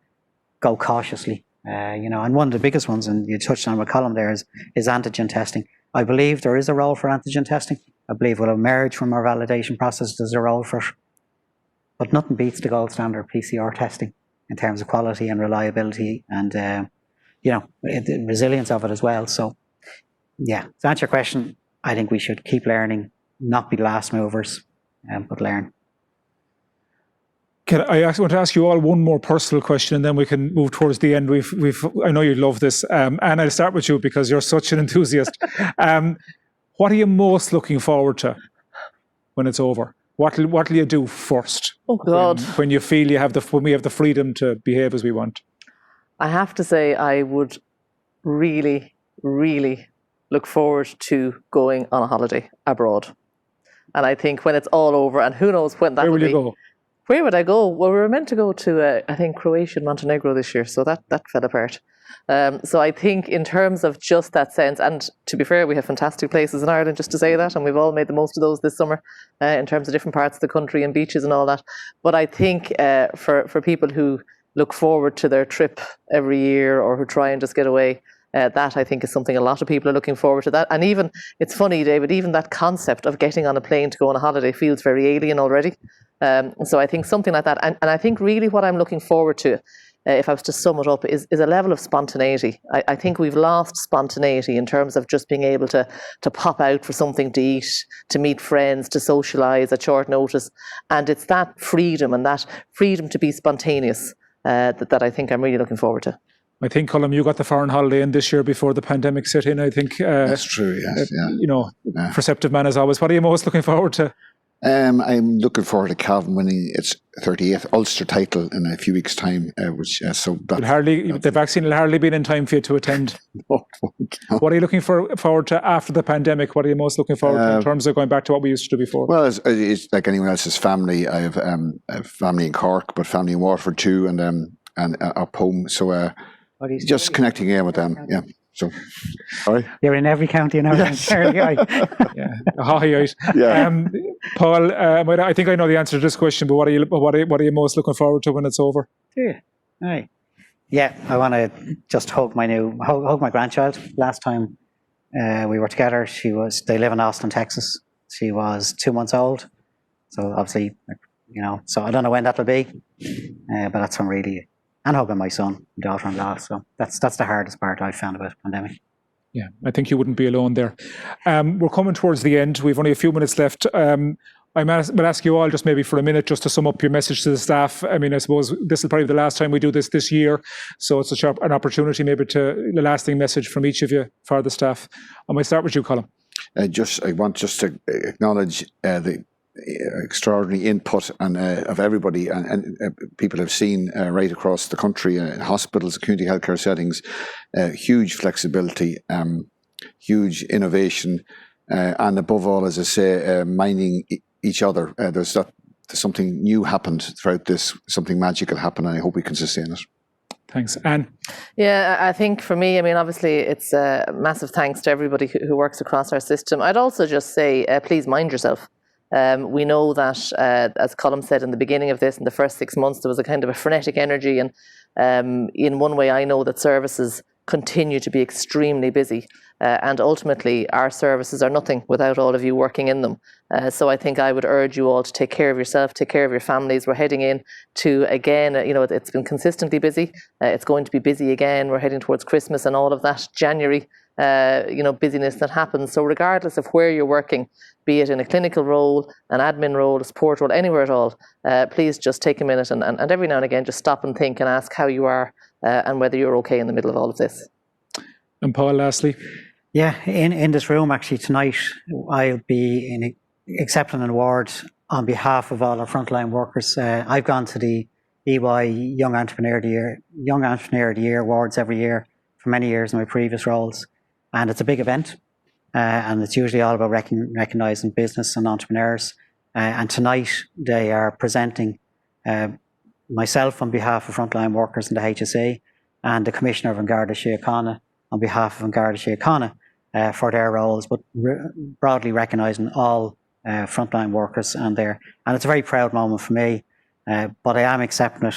go cautiously. And one of the biggest ones, and you touched on with Colm there, is antigen testing. I believe there is a role for antigen testing. I believe will emerge from our validation process. There's a role for it, but nothing beats the gold standard PCR testing in terms of quality and reliability, and the resilience of it as well. So, yeah, to answer your question, I think we should keep learning, not be last movers, but learn. I actually want to ask you all one more personal question, and then we can move towards the end. I know you love this, and I'll start with you because you're such an enthusiast. What are you most looking forward to when it's over? What will you do first? Oh God! When you feel when we have the freedom to behave as we want. I have to say, I would really, really look forward to going on a holiday abroad. And I think when it's all over, and who knows when that will be. Where will you go? Where would I go? Well, we were meant to go to, I think, Croatia and Montenegro this year, so that fell apart. So I think in terms of just that sense, and to be fair, we have fantastic places in Ireland, just to say that, and we've all made the most of those this summer in terms of different parts of the country and beaches and all that. But I think for people who look forward to their trip every year, or who try and just get away, that I think is something a lot of people are looking forward to. That, and even, it's funny, David, even that concept of getting on a plane to go on a holiday feels very alien already. So I think something like that, and I think really what I'm looking forward to, if I was to sum it up, is a level of spontaneity. I think we've lost spontaneity in terms of just being able to pop out for something to eat, to meet friends, to socialise at short notice, and it's that freedom and that freedom to be spontaneous that I think I'm really looking forward to. I think, Colm, you got the foreign holiday in this year before the pandemic set in. I think That's true, yes. Perceptive man as always. What are you most looking forward to? I'm looking forward to Calvin winning its 38th Ulster title in a few weeks' time. The vaccine will hardly be in time for you to attend. No. What are you looking forward to after the pandemic? What are you most looking forward to in terms of going back to what we used to do before? Well, it's like anyone else's family. I have family in Cork, but family in Waterford too, and up home. So just connecting again with them. Yeah. So, sorry. You're in every county in Ireland. Yeah. Paul, I think I know the answer to this question, but what are you most looking forward to when it's over? Yeah, I want to just hug my grandchild. Last time we were together, they live in Austin, Texas. She was 2 months old. So obviously, so I don't know when that'll be, but that's when really. And hugging my son, daughter-in-law. So that's the hardest part I've found about the pandemic. Yeah, I think you wouldn't be alone there. We're coming towards the end. We've only a few minutes left. I will ask you all just maybe for a minute just to sum up your message to the staff. I mean, I suppose this is probably the last time we do this year. So it's an opportunity maybe to the lasting message from each of you for the staff. I might start with you, Colm. I want just to acknowledge the extraordinary input of everybody and people have seen right across the country in hospitals, community healthcare settings, huge flexibility, huge innovation, and above all, as I say, minding each other. There's something new happened throughout this, something magical happened, and I hope we can sustain it. Thanks. Anne? Yeah, I think for me, I mean, obviously it's a massive thanks to everybody who works across our system. I'd also just say, please mind yourself. We know that, as Colm said in the beginning of this, in the first 6 months, there was a kind of a frenetic energy. And in one way, I know that services continue to be extremely busy. And ultimately, our services are nothing without all of you working in them. So I think I would urge you all to take care of yourself, take care of your families. We're heading in to, again, it's been consistently busy. It's going to be busy again. We're heading towards Christmas and all of that January, busyness that happens. So regardless of where you're working, be it in a clinical role, an admin role, a support role, anywhere at all, please just take a minute and every now and again just stop and think and ask how you are and whether you're okay in the middle of all of this. And Paul, lastly? Yeah, in this room actually tonight, I'll be accepting an award on behalf of all our frontline workers. I've gone to the EY Young Entrepreneur of the Year awards every year for many years in my previous roles, and it's a big event. And it's usually all about recognising business and entrepreneurs. And tonight they are presenting myself on behalf of frontline workers in the HSE and the Commissioner of Garda Síochána on behalf of Garda Síochána for their roles, but broadly recognising all frontline workers and it's a very proud moment for me. But I am accepting it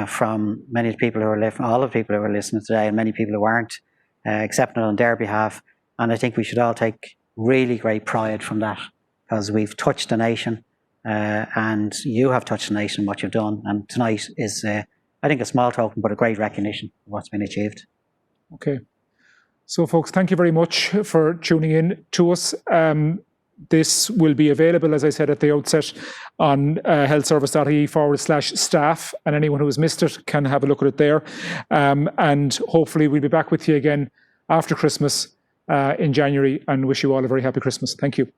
from many of the people who are all of the people who are listening today, and many people who aren't, accepting it on their behalf. And I think we should all take really great pride from that, because we've touched the nation, and you have touched the nation, what you've done. And tonight is, I think, a small token, but a great recognition of what's been achieved. Okay. So, folks, thank you very much for tuning in to us. This will be available, as I said at the outset, on healthservice.ie/staff, and anyone who has missed it can have a look at it there. And hopefully we'll be back with you again after Christmas in January, and wish you all a very happy Christmas. Thank you.